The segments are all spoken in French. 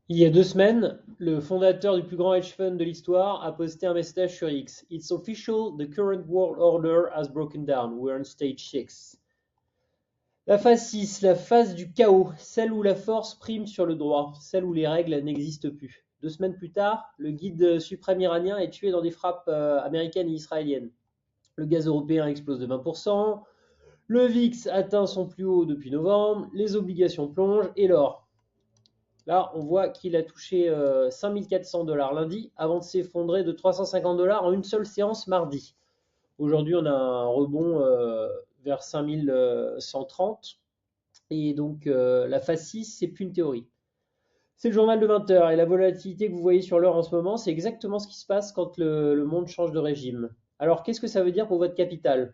Il y a 2 semaines, le fondateur du plus grand hedge fund de l'histoire a posté un message sur X. It's official, the current world order has broken down. We're on stage 6. La phase 6, la phase du chaos, celle où la force prime sur le droit, celle où les règles n'existent plus. 2 semaines plus tard, le guide suprême iranien est tué dans des frappes américaines et israéliennes. Le gaz européen explose de 20%, le VIX atteint son plus haut depuis novembre, les obligations plongent et l'or. Là, on voit qu'il a touché 5400 $ lundi avant de s'effondrer de 350 $ en une seule séance mardi. Aujourd'hui, on a un rebond vers 5130. Et donc, la phase 6, c'est plus une théorie. C'est le journal de 20 heures. Et la volatilité que vous voyez sur l'heure en ce moment, c'est exactement ce qui se passe quand le monde change de régime. Alors, qu'est-ce que ça veut dire pour votre capital?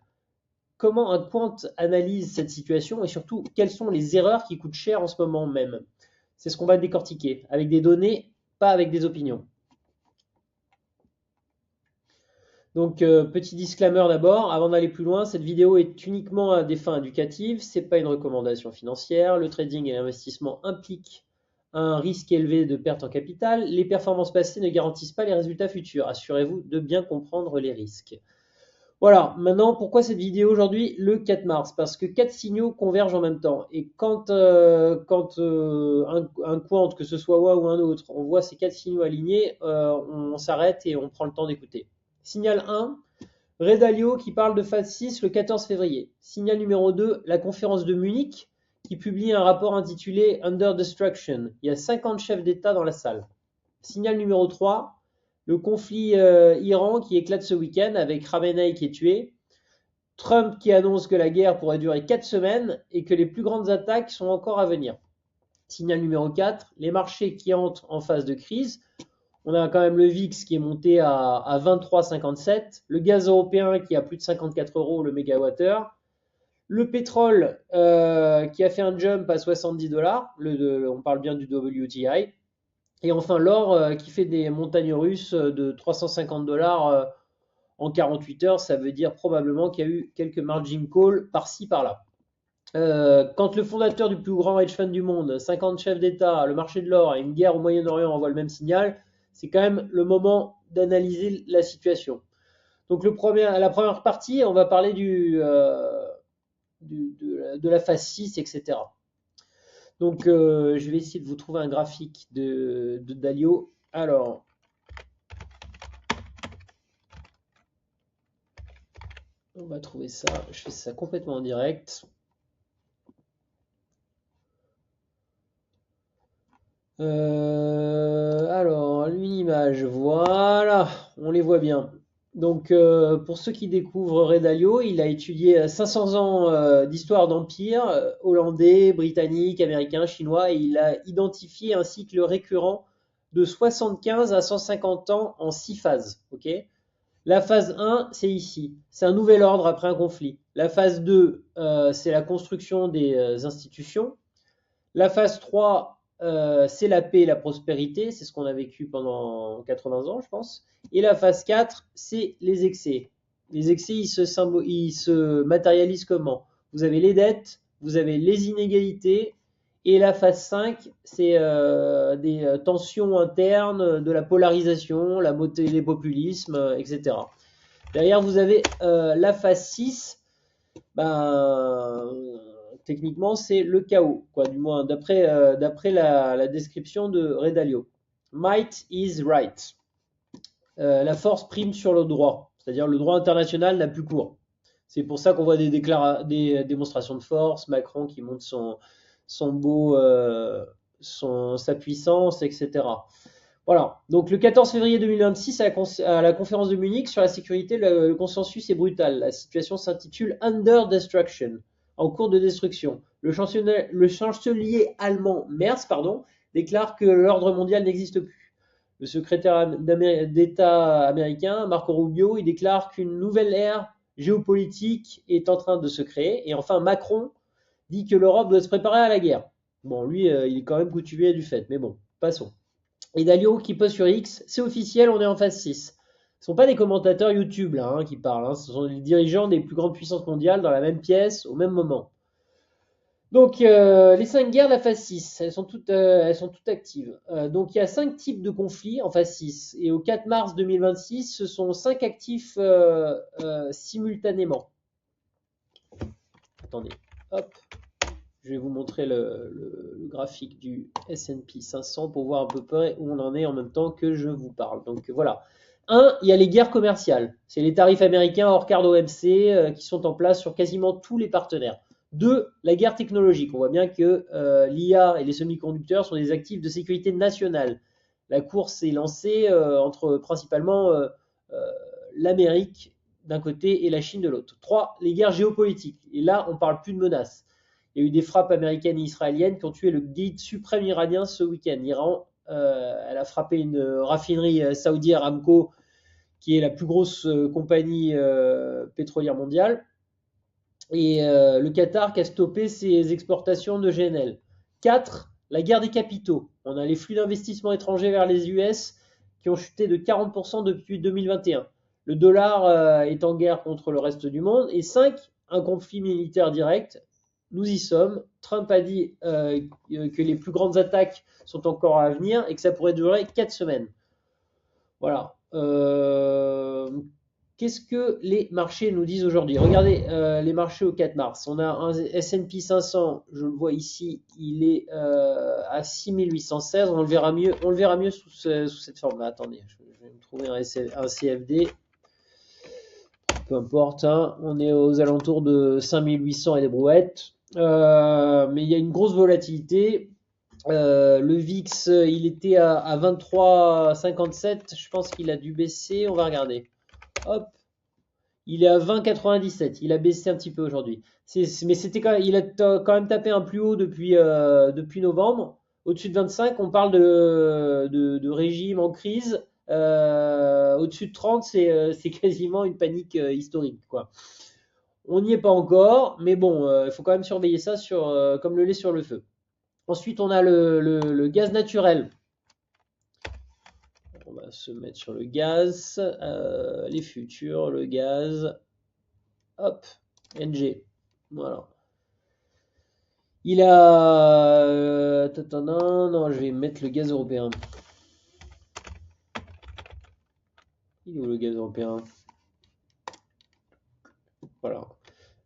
Comment un quant analyse cette situation et surtout, quelles sont les erreurs qui coûtent cher en ce moment même? C'est ce qu'on va décortiquer, avec des données, pas avec des opinions. Donc, petit disclaimer d'abord, avant d'aller plus loin, cette vidéo est uniquement à des fins éducatives, c'est pas une recommandation financière. Le trading et l'investissement impliquent un risque élevé de perte en capital. Les performances passées ne garantissent pas les résultats futurs. Assurez-vous de bien comprendre les risques. Voilà, maintenant, pourquoi cette vidéo aujourd'hui, le 4 mars? Parce que 4 signaux convergent en même temps. Et quand un quant, que ce soit moi ou un autre, on voit ces 4 signaux alignés, on s'arrête et on prend le temps d'écouter. Signal 1, Ray Dalio qui parle de phase 6 le 14 février. Signal numéro 2, la conférence de Munich qui publie un rapport intitulé Under Destruction. Il y a 50 chefs d'État dans la salle. Signal numéro 3, le conflit Iran qui éclate ce week-end avec Khamenei qui est tué. Trump qui annonce que la guerre pourrait durer 4 semaines et que les plus grandes attaques sont encore à venir. Signal numéro 4, les marchés qui entrent en phase de crise. On a quand même le VIX qui est monté à 23,57, le gaz européen qui a plus de 54 € le mégawattheure, le pétrole qui a fait un jump à 70 $, on parle bien du WTI, et enfin l'or qui fait des montagnes russes de 350 $ en 48 heures, ça veut dire probablement qu'il y a eu quelques margin calls par-ci par-là. Quand le fondateur du plus grand hedge fund du monde, 50 chefs d'État, le marché de l'or et une guerre au Moyen-Orient envoient le même signal, c'est quand même le moment d'analyser la situation. Donc la première partie, on va parler de la phase 6, etc. Donc je vais essayer de vous trouver un graphique de Dalio. Alors, on va trouver ça. Je fais ça complètement en direct. Alors, une image, voilà, on les voit bien. Donc, pour ceux qui découvrent Ray Dalio, il a étudié 500 ans d'histoire d'empire hollandais, britannique, américain, chinois, et il a identifié un cycle récurrent de 75 à 150 ans en 6 phases. Ok. La phase 1, c'est ici, c'est un nouvel ordre après un conflit. La phase 2, c'est la construction des institutions. La phase 3, c'est la paix et la prospérité, c'est ce qu'on a vécu pendant 80 ans, je pense. Et la phase 4, c'est les excès. Les excès, ils se matérialisent comment? Vous avez les dettes, vous avez les inégalités, et la phase 5, c'est des tensions internes, de la polarisation, la montée des populismes, etc. Derrière, vous avez la phase 6, ben, techniquement, c'est le chaos, quoi, du moins d'après la description de Ray Dalio. Might is right. La force prime sur le droit, c'est-à-dire le droit international n'a plus cours. C'est pour ça qu'on voit des démonstrations de force, Macron qui montre sa puissance, etc. Voilà. Donc le 14 février 2026, à la conférence de Munich sur la sécurité, le consensus est brutal. La situation s'intitule Under Destruction, en cours de destruction. Le chancelier allemand Merz, déclare que l'ordre mondial n'existe plus. Le secrétaire d'État américain Marco Rubio, il déclare qu'une nouvelle ère géopolitique est en train de se créer. Et enfin, Macron dit que l'Europe doit se préparer à la guerre. Bon, lui, il est quand même coutumier du fait, mais bon, passons. Et Dalio qui poste sur X, c'est officiel, on est en phase 6. Ce ne sont pas des commentateurs YouTube là, qui parlent, ce sont les dirigeants des plus grandes puissances mondiales dans la même pièce au même moment. Donc, les 5 guerres de la phase 6, elles sont toutes actives. Donc, il y a 5 types de conflits en phase 6. Et au 4 mars 2026, ce sont 5 actifs simultanément. Attendez, hop, je vais vous montrer le graphique du S&P 500 pour voir à peu près où on en est en même temps que je vous parle. Donc, voilà. Il y a les guerres commerciales. C'est les tarifs américains hors carte OMC qui sont en place sur quasiment tous les partenaires. 2, la guerre technologique. On voit bien que l'IA et les semi-conducteurs sont des actifs de sécurité nationale. La course est lancée entre principalement l'Amérique d'un côté et la Chine de l'autre. 3, les guerres géopolitiques. Et là, on ne parle plus de menaces. Il y a eu des frappes américaines et israéliennes qui ont tué le guide suprême iranien ce week-end. L'Iran, elle a frappé une raffinerie saoudienne Aramco, qui est la plus grosse compagnie pétrolière mondiale. Et le Qatar qui a stoppé ses exportations de GNL. 4, la guerre des capitaux. On a les flux d'investissement étrangers vers les US qui ont chuté de 40% depuis 2021. Le dollar est en guerre contre le reste du monde. Et 5, un conflit militaire direct. Nous y sommes. Trump a dit que les plus grandes attaques sont encore à venir et que ça pourrait durer 4 semaines. Voilà. Qu'est-ce que les marchés nous disent aujourd'hui? Regardez les marchés au 4 mars. On a un S&P 500, je le vois ici, il est à 6816. On le verra mieux sous cette forme-là. Attendez, je vais me trouver un CFD. Peu importe, hein. On est aux alentours de 5800 et des brouettes. Mais il y a une grosse volatilité. Le VIX, il était à 23,57. Je pense qu'il a dû baisser. On va regarder. Hop. Il est à 20,97. Il a baissé un petit peu aujourd'hui. Mais il a quand même tapé un plus haut depuis novembre. Au-dessus de 25, on parle de régime en crise. Au-dessus de 30, c'est quasiment une panique historique, quoi. On n'y est pas encore, mais bon, il faut quand même surveiller ça comme le lait sur le feu. Ensuite, on a le gaz naturel. On va se mettre sur le gaz, les futurs, le gaz. Hop, NG. Voilà. Il a. Non, je vais mettre le gaz européen. Il est où le gaz européen? Voilà.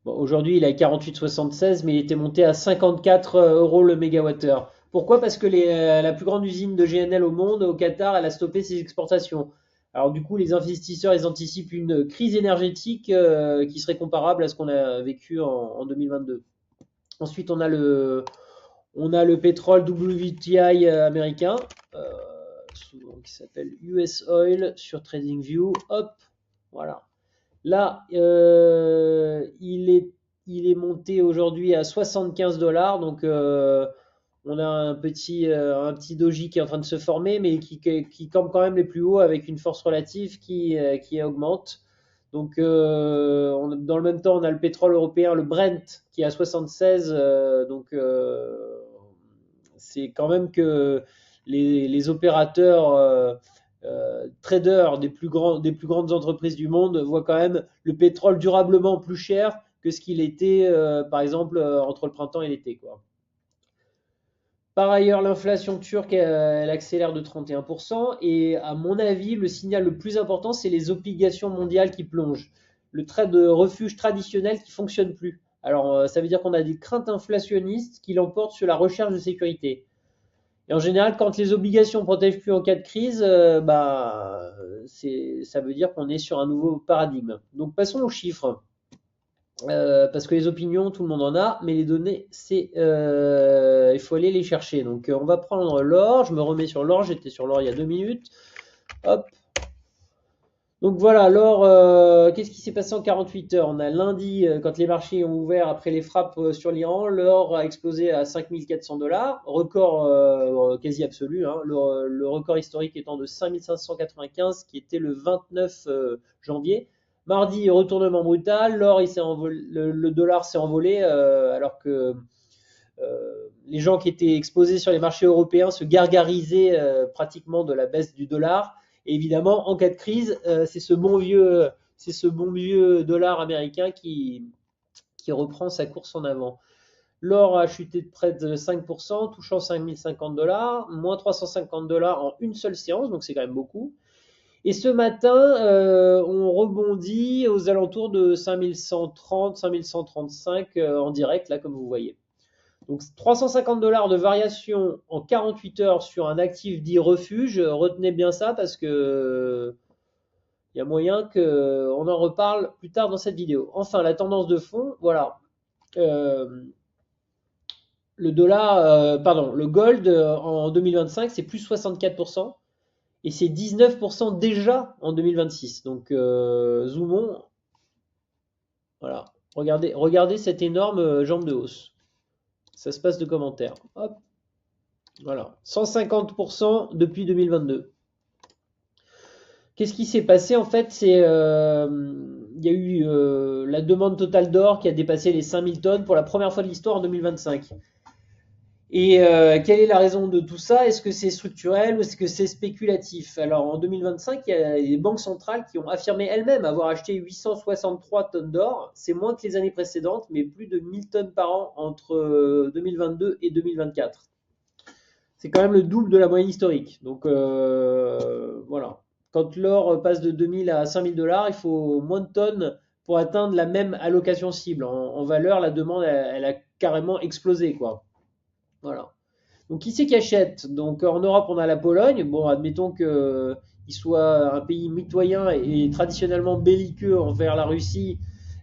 Bon, aujourd'hui, il est à 48,76, mais il était monté à 54 euros le mégawattheure. Pourquoi? Parce que la plus grande usine de GNL au monde, au Qatar, elle a stoppé ses exportations. Alors du coup, les investisseurs, ils anticipent une crise énergétique qui serait comparable à ce qu'on a vécu en 2022. Ensuite, on a le pétrole WTI américain, qui s'appelle US Oil sur TradingView. Hop, voilà. Là, il est monté aujourd'hui à 75 $. Donc, on a un petit doji qui est en train de se former, mais qui campe quand même les plus hauts avec une force relative qui augmente. Donc, dans le même temps, on a le pétrole européen, le Brent, qui est à 76. Donc, c'est quand même que les opérateurs traders des plus grandes entreprises du monde voient quand même le pétrole durablement plus cher que ce qu'il était, par exemple, entre le printemps et l'été, quoi. Par ailleurs, l'inflation turque, elle accélère de 31%. Et à mon avis, le signal le plus important, c'est les obligations mondiales qui plongent. Le trade de refuge traditionnel qui fonctionne plus. Alors, ça veut dire qu'on a des craintes inflationnistes qui l'emportent sur la recherche de sécurité. Et en général, quand les obligations ne protègent plus en cas de crise, ça veut dire qu'on est sur un nouveau paradigme. Donc passons aux chiffres. Parce que les opinions, tout le monde en a, mais les données, il faut aller les chercher. Donc on va prendre l'or. Je me remets sur l'or. J'étais sur l'or il y a 2 minutes. Hop. Donc voilà, l'or, qu'est-ce qui s'est passé en 48 heures? On a lundi, quand les marchés ont ouvert après les frappes sur l'Iran, l'or a explosé à 5400 $, record quasi absolu, hein, le record historique étant de 5595, qui était le 29 janvier. Mardi, retournement brutal, l'or, le dollar s'est envolé, alors que les gens qui étaient exposés sur les marchés européens se gargarisaient pratiquement de la baisse du dollar. Et évidemment, en cas de crise, c'est ce bon vieux dollar américain qui reprend sa course en avant. L'or a chuté de près de 5%, touchant 5050 $, moins 350 $ en une seule séance, donc c'est quand même beaucoup. Et ce matin, on rebondit aux alentours de 5130, 5135 en direct, là, comme vous voyez. Donc 350 $ de variation en 48 heures sur un actif dit refuge. Retenez bien ça parce que il y a moyen qu'on en reparle plus tard dans cette vidéo. Enfin, la tendance de fond, voilà. Euh, le gold en 2025, c'est plus 64%. Et c'est 19% déjà en 2026. Donc, zoomons. Voilà. Regardez cette énorme jambe de hausse. Ça se passe de commentaires. Hop. Voilà. 150% depuis 2022. Qu'est-ce qui s'est passé en fait? Il y a eu la demande totale d'or qui a dépassé les 5000 tonnes pour la première fois de l'histoire en 2025. Et quelle est la raison de tout ça? Est-ce que c'est structurel ou est-ce que c'est spéculatif? Alors en 2025, il y a les banques centrales qui ont affirmé elles-mêmes avoir acheté 863 tonnes d'or. C'est moins que les années précédentes, mais plus de 1000 tonnes par an entre 2022 et 2024. C'est quand même le double de la moyenne historique. Donc voilà. Quand l'or passe de 2000 à 5000 $, il faut moins de tonnes pour atteindre la même allocation cible. En valeur, la demande, elle a carrément explosé, quoi. Voilà. Donc qui c'est qui achète? Donc en Europe, on a la Pologne. Bon, admettons qu'il soit un pays mitoyen et traditionnellement belliqueux envers la Russie.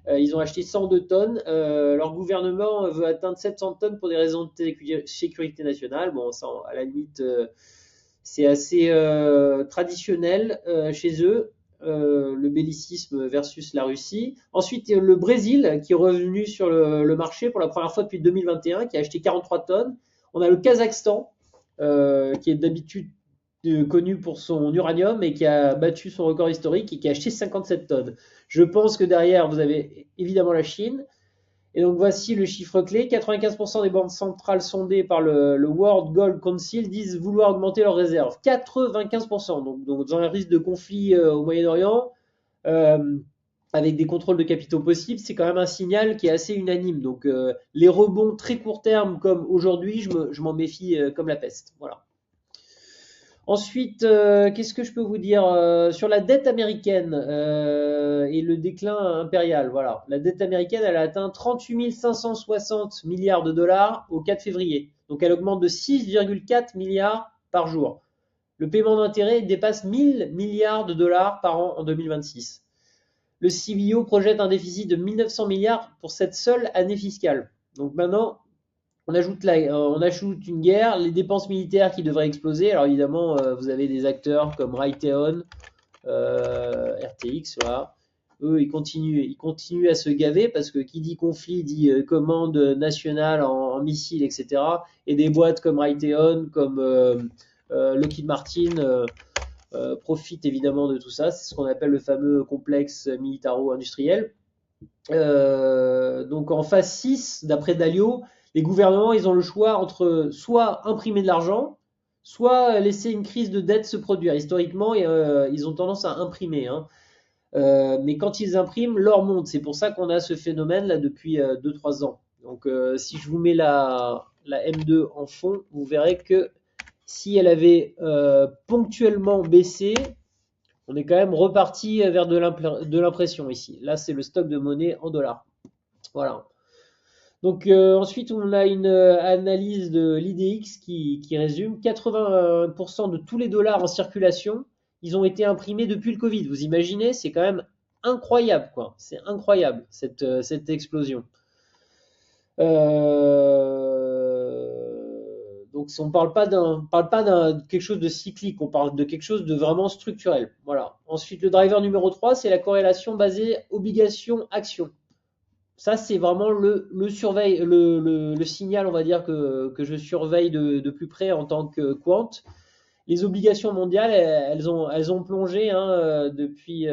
Ils ont acheté 102 tonnes. Leur gouvernement veut atteindre 700 tonnes pour des raisons de sécurité nationale. Bon, ça, à la limite, c'est assez traditionnel chez eux. Le bellicisme versus la Russie. Ensuite, le Brésil qui est revenu sur le marché pour la première fois depuis 2021, qui a acheté 43 tonnes. On a le Kazakhstan, qui est d'habitude connu pour son uranium et qui a battu son record historique et qui a acheté 57 tonnes. Je pense que derrière, vous avez évidemment la Chine. Et donc voici le chiffre clé. 95% des banques centrales sondées par le World Gold Council disent vouloir augmenter leurs réserves. 95%. Donc dans un risque de conflit au Moyen-Orient, euh, avec des contrôles de capitaux possibles, c'est quand même un signal qui est assez unanime. Donc les rebonds très court terme comme aujourd'hui, je m'en méfie comme la peste. Voilà. Ensuite, qu'est-ce que je peux vous dire sur la dette américaine et le déclin impérial? Voilà, la dette américaine, elle a atteint 38 560 milliards de dollars au 4 février. Donc, elle augmente de 6,4 milliards par jour. Le paiement d'intérêt dépasse 1000 milliards de dollars par an en 2026. Le CBO projette un déficit de 1900 milliards pour cette seule année fiscale. Donc maintenant, on ajoute une guerre, les dépenses militaires qui devraient exploser. Alors évidemment, vous avez des acteurs comme Raytheon, RTX, voilà. Eux, ils continuent à se gaver parce que qui dit conflit dit commande nationale en missiles, etc. Et des boîtes comme Raytheon, comme Lockheed Martin profitent évidemment de tout ça. C'est ce qu'on appelle le fameux complexe militaro-industriel. Donc en phase 6, d'après Dalio, les gouvernements, ils ont le choix entre soit imprimer de l'argent, soit laisser une crise de dette se produire. Historiquement, ils ont tendance à imprimer, hein. Mais quand ils impriment, l'or monte. C'est pour ça qu'on a ce phénomène là depuis 2-3 ans. Donc si je vous mets la M2 en fond, vous verrez que si elle avait ponctuellement baissé, on est quand même reparti vers de l'impression ici. Là, c'est le stock de monnaie en dollars. Voilà. Donc ensuite, on a une analyse de l'IDX qui résume 80% de tous les dollars en circulation, ils ont été imprimés depuis le Covid. Vous imaginez, c'est quand même incroyable, quoi. C'est incroyable cette explosion. Donc on parle pas d'un quelque chose de cyclique, on parle de quelque chose de vraiment structurel. Voilà. Ensuite, le driver numéro 3, c'est la corrélation basée obligation-action. Ça, c'est vraiment le signal, on va dire, que je surveille de plus près en tant que quant. Les obligations mondiales, elles ont plongé hein, depuis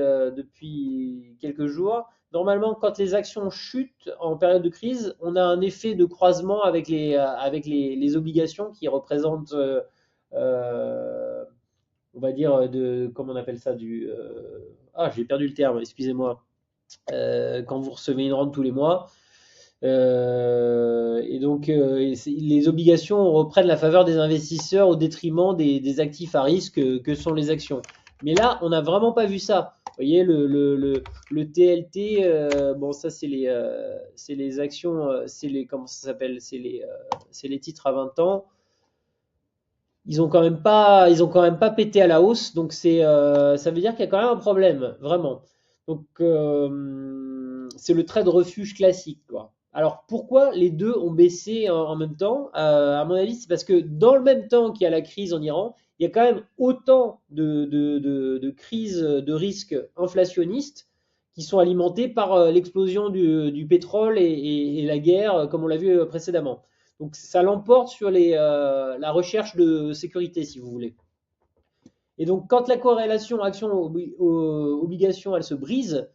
quelques jours. Normalement, quand les actions chutent en période de crise, on a un effet de croisement avec les obligations qui représentent, euh, on va dire, comment on appelle ça, j'ai perdu le terme, excusez-moi. Quand vous recevez une rente tous les mois, Et donc, les obligations reprennent la faveur des investisseurs au détriment des actifs à risque que sont les actions. Mais là, on n'a vraiment pas vu ça. Vous voyez, le TLT, bon, ça, c'est les actions, comment ça s'appelle? C'est les titres à 20 ans. Ils ont quand même pas pété à la hausse, donc ça veut dire qu'il y a quand même un problème, vraiment. Donc, c'est le trade refuge classique, quoi. Alors, pourquoi les deux ont baissé en même temps? À mon avis, c'est parce que dans le même temps qu'il y a la crise en Iran, il y a quand même autant de crises de risques inflationnistes qui sont alimentées par l'explosion du pétrole et la guerre, comme on l'a vu précédemment. Donc ça l'emporte sur la recherche de sécurité, si vous voulez. Et donc quand la corrélation action-obligation, elle se brise,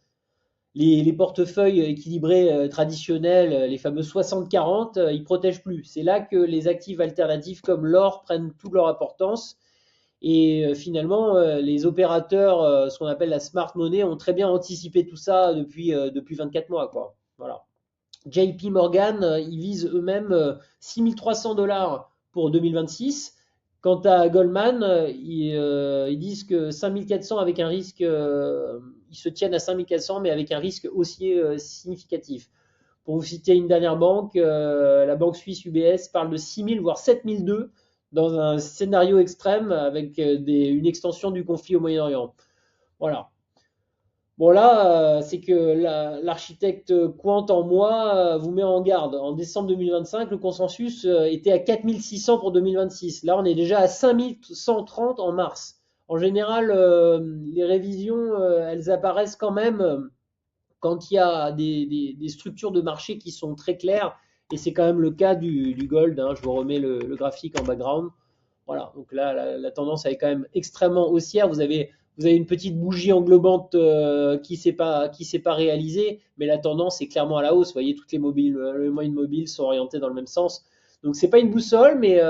les portefeuilles équilibrés traditionnels, les fameux 60-40, ils protègent plus. C'est là que les actifs alternatifs comme l'or prennent toute leur importance. Et finalement, les opérateurs, ce qu'on appelle la smart money, ont très bien anticipé tout ça depuis 24 mois, quoi. Voilà. JP Morgan, ils visent eux-mêmes 6 300 $ pour 2026. Quant à Goldman, ils disent que 5 400 avec un risque, ils se tiennent à 5 400 mais avec un risque haussier significatif. Pour vous citer une dernière banque, la banque suisse UBS parle de 6 000 voire 7 002 dans un scénario extrême avec une extension du conflit au Moyen-Orient. Voilà. Bon là, c'est que l'architecte Quant en moi vous met en garde. En décembre 2025, le consensus était à 4600 pour 2026. Là, on est déjà à 5130 en mars. En général, les révisions, elles apparaissent quand même quand il y a des structures de marché qui sont très claires. Et c'est quand même le cas du gold, hein. Je vous remets le graphique en background. Voilà, donc là, la tendance elle est quand même extrêmement haussière. Vous avez une petite bougie englobante qui s'est pas réalisée, mais la tendance est clairement à la hausse. Vous voyez, toutes les moyennes mobiles sont orientées dans le même sens. Donc c'est pas une boussole, mais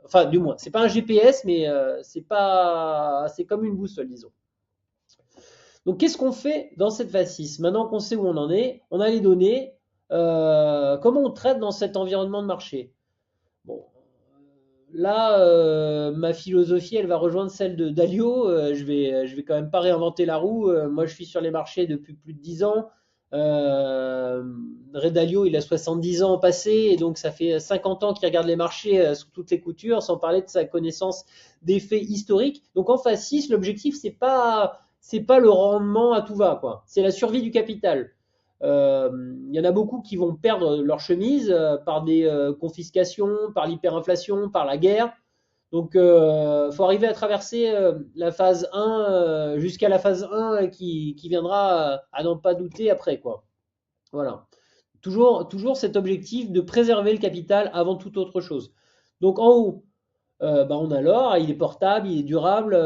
enfin du moins, c'est pas un GPS, mais c'est comme une boussole, disons. Donc qu'est-ce qu'on fait dans cette phase 6? Maintenant qu'on sait où on en est, on a les données. Comment on traite dans cet environnement de marché? Bon, là, ma philosophie, elle va rejoindre celle de Dalio. Je vais quand même pas réinventer la roue. Moi, je suis sur les marchés depuis plus de 10 ans. Euh, Ray Dalio, il a 70 ans passé, et donc ça fait 50 ans qu'il regarde les marchés sous toutes les coutures, sans parler de sa connaissance des faits historiques. Donc en phase 6, l'objectif, c'est pas le rendement à tout va, quoi. C'est la survie du capital. Il y en a beaucoup qui vont perdre leur chemise par des confiscations, par l'hyperinflation, par la guerre. Donc, il faut arriver à traverser la phase 1 jusqu'à la phase 1 qui viendra à n'en pas douter après, quoi. Voilà. Toujours cet objectif de préserver le capital avant toute autre chose. Donc, en haut, bah, on a l'or, il est portable, il est durable,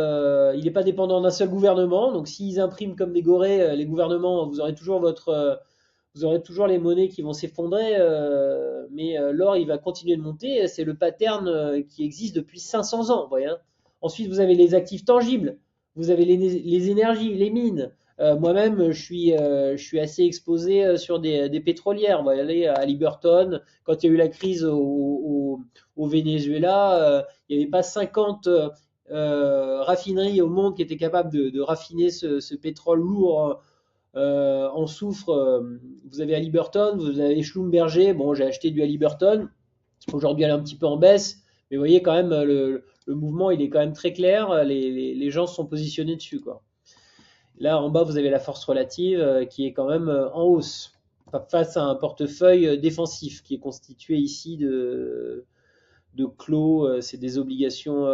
il n'est pas dépendant d'un seul gouvernement. Donc, s'ils impriment comme des gorées, les gouvernements, vous aurez toujours les monnaies qui vont s'effondrer, mais l'or, il va continuer de monter. C'est le pattern qui existe depuis 500 ans. Vous voyez, hein. Ensuite, vous avez les actifs tangibles, vous avez les énergies, les mines. Moi-même, je suis assez exposé sur des pétrolières. Vous voyez, à Liberton, quand il y a eu la crise au Venezuela, il n'y avait pas 50 raffineries au monde qui étaient capables de raffiner ce pétrole lourd en soufre. Vous avez Halliburton, vous avez Schlumberger. Bon, j'ai acheté du Halliburton. Aujourd'hui, elle est un petit peu en baisse. Mais vous voyez quand même, le mouvement, il est quand même très clair. Les gens sont positionnés dessus, quoi. Là, en bas, vous avez la force relative qui est quand même en hausse face à un portefeuille défensif qui est constitué ici de clos. C'est des obligations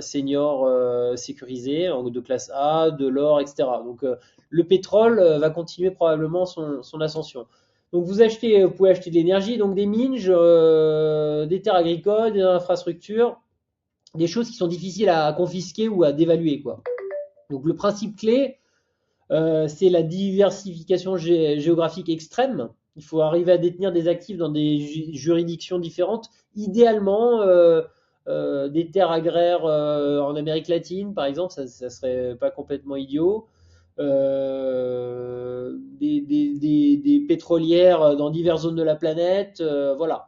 seniors sécurisées de classe A, de l'or, etc. Donc, le pétrole va continuer probablement son ascension. Donc vous pouvez acheter de l'énergie, donc des mines, des terres agricoles, des infrastructures, des choses qui sont difficiles à confisquer ou à dévaluer, quoi. Donc le principe clé, c'est la diversification géographique extrême. Il faut arriver à détenir des actifs dans des juridictions différentes, idéalement des terres agraires en Amérique latine, par exemple, ça serait pas complètement idiot. des pétrolières dans diverses zones de la planète. Voilà.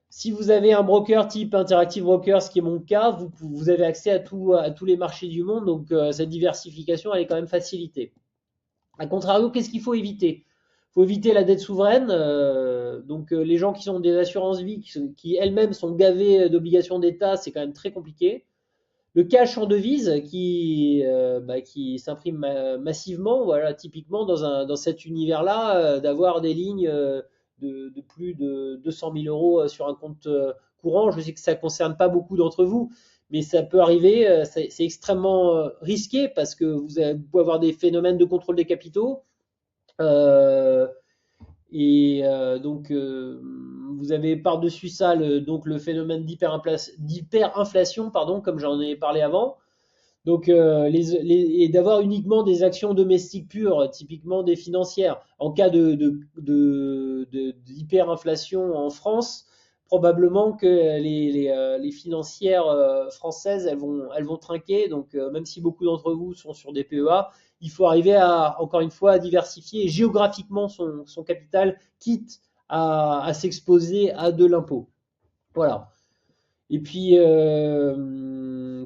Si vous avez un broker type Interactive Brokers, ce qui est mon cas, vous avez accès à tous les marchés du monde, donc cette diversification, elle est quand même facilitée. A contrario, qu'est-ce qu'il faut éviter? Il faut éviter la dette souveraine, donc les gens qui sont des assurances vie, qui elles-mêmes sont gavées d'obligations d'État, c'est quand même très compliqué. Le cash en devise qui s'imprime massivement, voilà, typiquement dans cet univers-là, d'avoir des lignes de plus de 200 000 euros sur un compte courant. Je sais que ça ne concerne pas beaucoup d'entre vous, mais ça peut arriver. C'est extrêmement risqué parce que vous pouvez avoir des phénomènes de contrôle des capitaux. Euh, vous avez par-dessus ça le phénomène d'hyperinflation, pardon, comme j'en ai parlé avant. Donc, et d'avoir uniquement des actions domestiques pures, typiquement des financières. En cas d'hyperinflation en France, probablement que les financières françaises, elles vont trinquer. Donc, même si beaucoup d'entre vous sont sur des PEA, il faut arriver encore une fois, à diversifier géographiquement son capital, quitte à s'exposer à de l'impôt. Voilà. Et puis,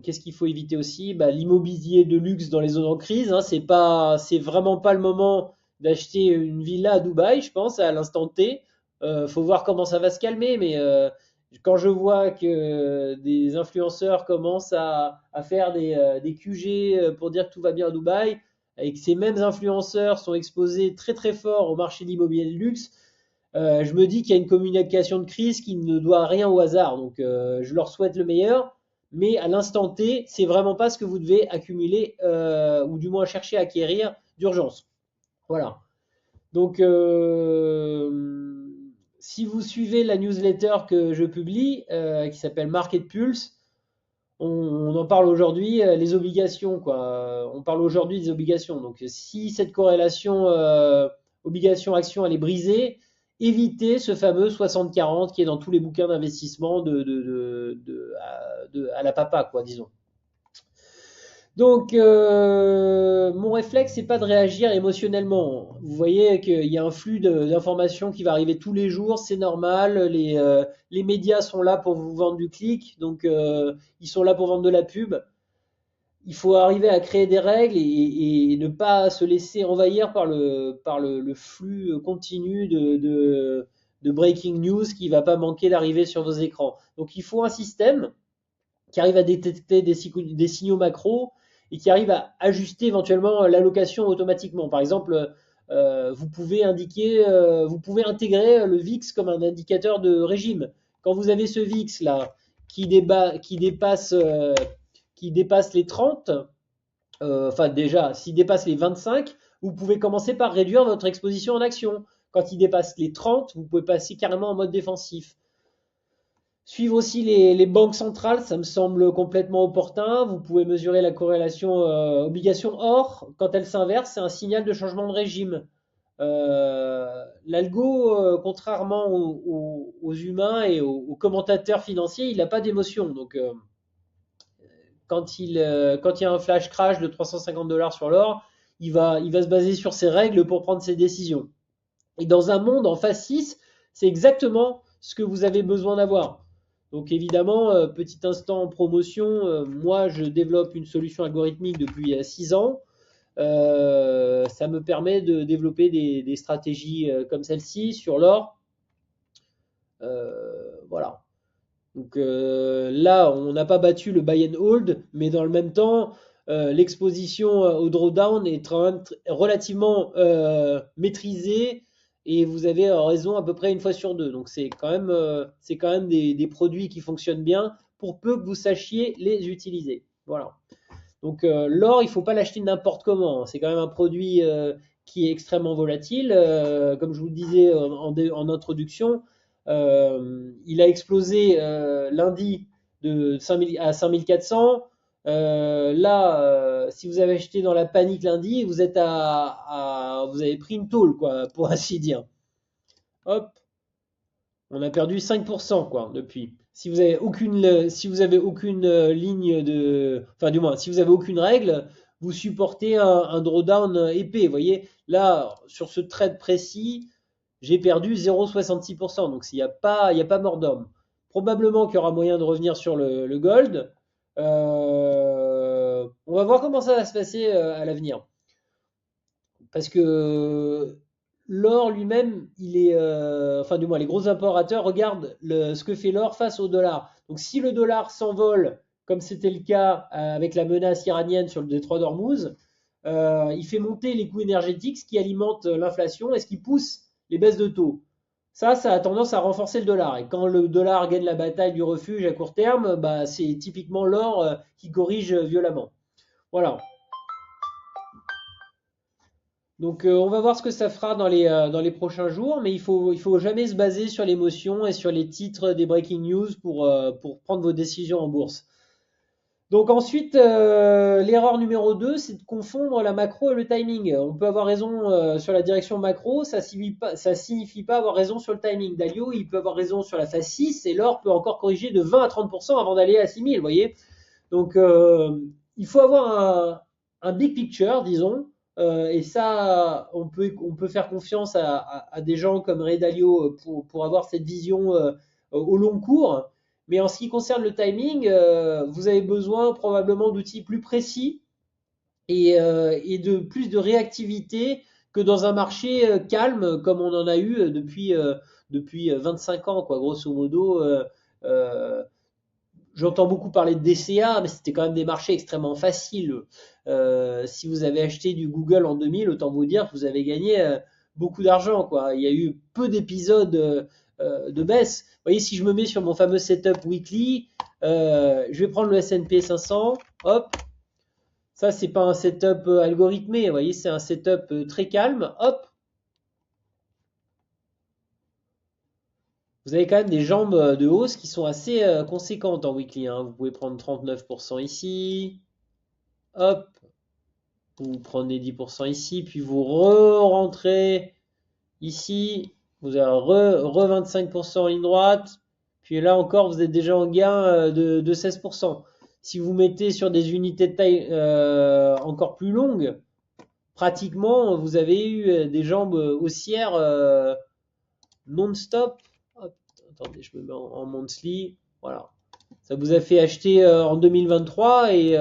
qu'est-ce qu'il faut éviter aussi? Bah, l'immobilier de luxe dans les zones en crise, hein, c'est vraiment pas le moment d'acheter une villa à Dubaï, je pense, à l'instant T. Faut voir comment ça va se calmer, mais quand je vois que des influenceurs commencent à faire des QG pour dire que tout va bien à Dubaï, et que ces mêmes influenceurs sont exposés très très fort au marché de l'immobilier de luxe, je me dis qu'il y a une communication de crise qui ne doit rien au hasard. Donc, je leur souhaite le meilleur. Mais à l'instant T, c'est vraiment pas ce que vous devez accumuler ou du moins chercher à acquérir d'urgence. Voilà. Donc, si vous suivez la newsletter que je publie, qui s'appelle Market Pulse, on en parle aujourd'hui, les obligations, quoi. On parle aujourd'hui des obligations. Donc, si cette corrélation obligation-action, elle est brisée, évitez ce fameux 60-40 qui est dans tous les bouquins d'investissement à la papa, quoi, disons. Donc, mon réflexe, c'est pas de réagir émotionnellement. Vous voyez qu'il y a un flux d'informations qui va arriver tous les jours, c'est normal. Les médias sont là pour vous vendre du clic, donc ils sont là pour vendre de la pub. Il faut arriver à créer des règles et ne pas se laisser envahir par le flux continu de breaking news qui va pas manquer d'arriver sur vos écrans. Donc, il faut un système qui arrive à détecter des signaux macro et qui arrive à ajuster éventuellement l'allocation automatiquement. Par exemple, vous pouvez intégrer le VIX comme un indicateur de régime. Quand vous avez ce VIX là qui dépasse les 30, enfin déjà, s'il dépasse les 25, vous pouvez commencer par réduire votre exposition en action. Quand il dépasse les 30, vous pouvez passer carrément en mode défensif. Suivre aussi les banques centrales, ça me semble complètement opportun. Vous pouvez mesurer la corrélation obligation or. Quand elle s'inverse, c'est un signal de changement de régime. L'algo, contrairement aux humains et aux commentateurs financiers, il n'a pas d'émotion. Donc, quand il y a un flash crash de 350 dollars sur l'or, il va se baser sur ses règles pour prendre ses décisions. Et dans un monde en phase 6, c'est exactement ce que vous avez besoin d'avoir. Donc évidemment, petit instant en promotion, moi je développe une solution algorithmique depuis 6 ans. Ça me permet de développer des stratégies comme celle-ci sur l'or. Voilà. Donc là, on n'a pas battu le buy and hold, mais dans le même temps, l'exposition au drawdown est relativement maîtrisée et vous avez raison à peu près une fois sur deux. Donc c'est quand même des produits qui fonctionnent bien pour peu que vous sachiez les utiliser. Voilà. Donc l'or, il ne faut pas l'acheter n'importe comment. C'est quand même un produit qui est extrêmement volatile. Comme je vous le disais en introduction, il a explosé lundi à 5400. Là, si vous avez acheté dans la panique lundi, vous avez pris une tôle, quoi, pour ainsi dire. Hop, on a perdu 5% quoi depuis. Si vous avez aucune ligne enfin du moins, si vous avez aucune règle, vous supportez un drawdown épais. Vous voyez, là, sur ce trade précis, j'ai perdu 0,66%. Donc, il y a pas mort d'homme. Probablement qu'il y aura moyen de revenir sur le gold. On va voir comment ça va se passer à l'avenir. Parce que l'or lui-même, enfin du moins les gros importateurs regardent ce que fait l'or face au dollar. Donc si le dollar s'envole, comme c'était le cas avec la menace iranienne sur le détroit d'Ormuz, il fait monter les coûts énergétiques, ce qui alimente l'inflation et ce qui pousse les baisses de taux. Ça a tendance à renforcer le dollar. Et quand le dollar gagne la bataille du refuge à court terme, bah, c'est typiquement l'or qui corrige violemment. Voilà. Donc on va voir ce que ça fera dans les prochains jours, mais il faut jamais se baser sur l'émotion et sur les titres des breaking news pour prendre vos décisions en bourse. Donc ensuite, l'erreur numéro 2, c'est de confondre la macro et le timing. On peut avoir raison sur la direction macro, ça signifie pas avoir raison sur le timing. Dalio, il peut avoir raison sur la phase 6 et l'or peut encore corriger de 20 à 30% avant d'aller à 6000, vous voyez. Donc il faut avoir un big picture, disons, et ça, on peut faire confiance à des gens comme Ray Dalio pour avoir cette vision au long cours. Mais en ce qui concerne le timing, vous avez besoin probablement d'outils plus précis et de plus de réactivité que dans un marché calme comme on en a eu depuis 25 ans, quoi, grosso modo. J'entends beaucoup parler de DCA, mais c'était quand même des marchés extrêmement faciles. Si vous avez acheté du Google en 2000, autant vous dire que vous avez gagné beaucoup d'argent, quoi. Il y a eu peu d'épisodes de baisse. Vous voyez, si je me mets sur mon fameux setup weekly, je vais prendre le S&P 500, hop. Ça, c'est pas un setup algorithmé, vous voyez, c'est un setup très calme, hop. Vous avez quand même des jambes de hausse qui sont assez conséquentes en weekly, hein. Vous pouvez prendre 39% ici, hop, vous prenez 10% ici, puis vous re-rentrez ici, vous avez re 25% en ligne droite, puis là encore vous êtes déjà en gain de 16%. Si vous mettez sur des unités de taille encore plus longues, pratiquement vous avez eu des jambes haussières non-stop. Hop, attendez, je me mets en monthly, voilà. Ça vous a fait acheter en 2023 et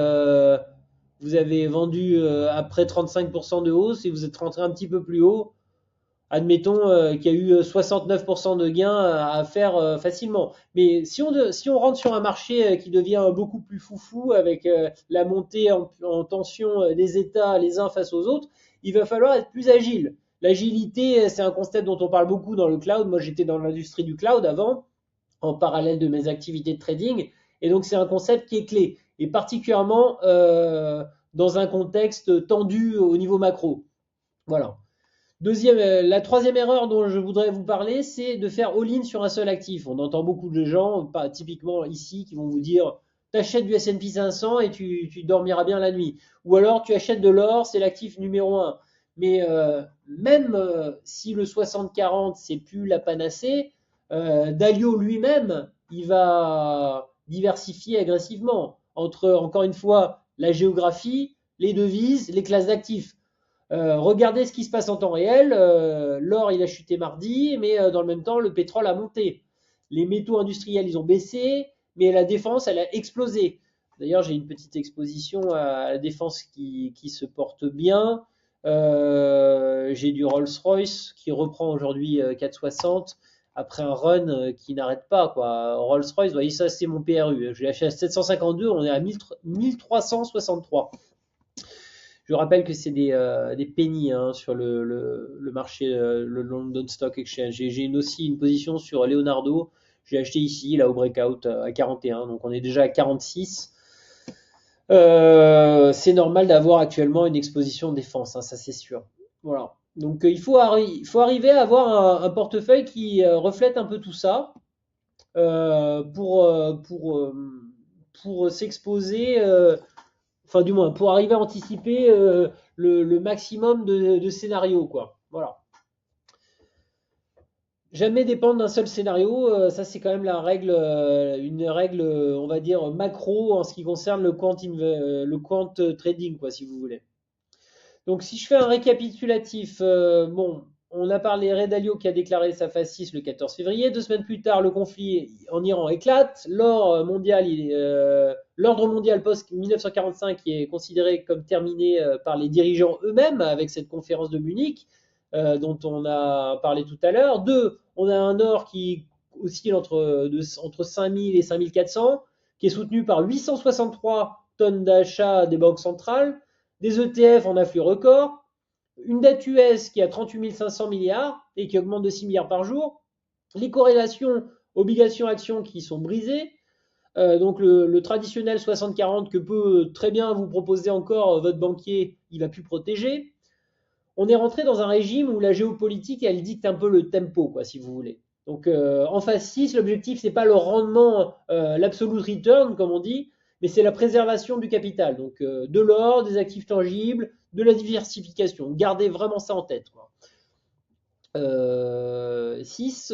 vous avez vendu après 35% de hausse et vous êtes rentré un petit peu plus haut. Admettons qu'il y a eu 69% de gains à faire facilement. Mais si on rentre sur un marché qui devient beaucoup plus foufou avec la montée en tension des États les uns face aux autres, il va falloir être plus agile. L'agilité, c'est un concept dont on parle beaucoup dans le cloud. Moi, j'étais dans l'industrie du cloud avant, en parallèle de mes activités de trading. Et donc, c'est un concept qui est clé. Et particulièrement dans un contexte tendu au niveau macro. Voilà. La troisième erreur dont je voudrais vous parler, c'est de faire all-in sur un seul actif. On entend beaucoup de gens, pas typiquement ici, qui vont vous dire t'achètes du S&P 500 et tu dormiras bien la nuit. Ou alors tu achètes de l'or, c'est l'actif numéro un. Mais même si le 60-40 c'est plus la panacée, Dalio lui-même, il va diversifier agressivement entre, encore une fois, la géographie, les devises, les classes d'actifs. Regardez ce qui se passe en temps réel. L'or, il a chuté mardi, mais dans le même temps, le pétrole a monté. Les métaux industriels, ils ont baissé, mais la défense, elle a explosé. D'ailleurs, j'ai une petite exposition à la défense qui se porte bien. J'ai du Rolls-Royce qui reprend aujourd'hui 4,60 après un run qui n'arrête pas, quoi. Rolls-Royce, vous voyez, ça, c'est mon PRU. Je l'ai acheté à 752, on est à 1363. Je rappelle que c'est des pennies hein, sur le marché, le London Stock Exchange. J'ai aussi une position sur Leonardo. J'ai acheté ici, là au breakout, à 41. Donc on est déjà à 46. C'est normal d'avoir actuellement une exposition défense, hein, ça c'est sûr. Voilà. Donc il faut arriver à avoir un portefeuille qui reflète un peu tout ça pour s'exposer enfin du moins pour arriver à anticiper le maximum de scénarios, quoi. Voilà. Jamais dépendre d'un seul scénario, ça c'est quand même la règle, une règle, on va dire macro en ce qui concerne le quant trading, quoi, si vous voulez. Donc si je fais un récapitulatif, bon, on a parlé Ray Dalio qui a déclaré sa phase 6 le 14 février. 2 semaines plus tard, le conflit en Iran éclate. L'ordre mondial post-1945 qui est considéré comme terminé par les dirigeants eux-mêmes avec cette conférence de Munich dont on a parlé tout à l'heure. Deux, on a un or qui oscille entre 5000 et 5400, qui est soutenu par 863 tonnes d'achat des banques centrales, des ETF en afflux record, une dette US qui a 38 500 milliards et qui augmente de 6 milliards par jour, les corrélations obligations-actions qui sont brisées, donc le traditionnel 60-40 que peut très bien vous proposer encore votre banquier, il va plus protéger. On est rentré dans un régime où la géopolitique, elle dicte un peu le tempo, quoi, si vous voulez. Donc en phase 6, l'objectif, c'est pas le rendement, l'absolute return, comme on dit, mais c'est la préservation du capital. Donc de l'or, des actifs tangibles, de la diversification. Gardez vraiment ça en tête, quoi. 6,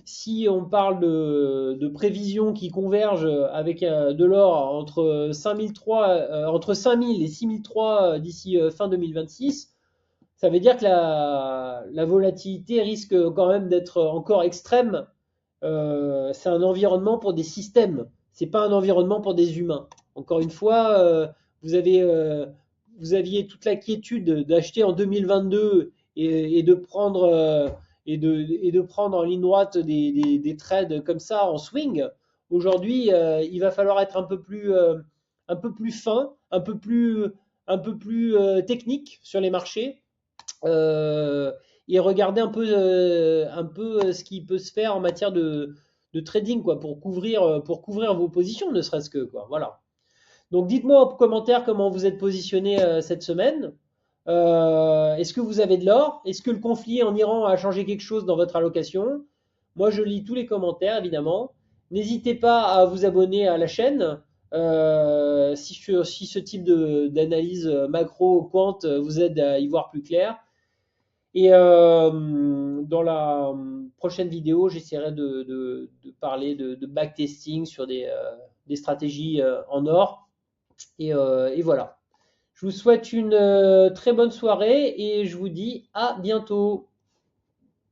si on parle de prévisions qui convergent avec de l'or entre 5000 et 6003 d'ici fin 2026, ça veut dire que la volatilité risque quand même d'être encore extrême. C'est un environnement pour des systèmes, c'est pas un environnement pour des humains. Encore une fois, vous aviez toute la quiétude d'acheter en 2022 et de prendre et de prendre en ligne droite des trades comme ça en swing. Aujourd'hui, il va falloir être un peu plus fin, un peu plus technique sur les marchés euh, et regarder un peu ce qui peut se faire en matière de trading quoi, pour couvrir vos positions, ne serait-ce que quoi. Voilà. Donc dites-moi en commentaire comment vous êtes positionné cette semaine. Est-ce que vous avez de l'or? Est-ce que le conflit en Iran a changé quelque chose dans votre allocation? Moi, je lis tous les commentaires, évidemment. N'hésitez pas à vous abonner à la chaîne. Si ce type d'analyse macro quant vous aide à y voir plus clair. Et dans la prochaine vidéo, j'essaierai de parler de backtesting sur des stratégies en or. Et voilà. Je vous souhaite une très bonne soirée et je vous dis à bientôt.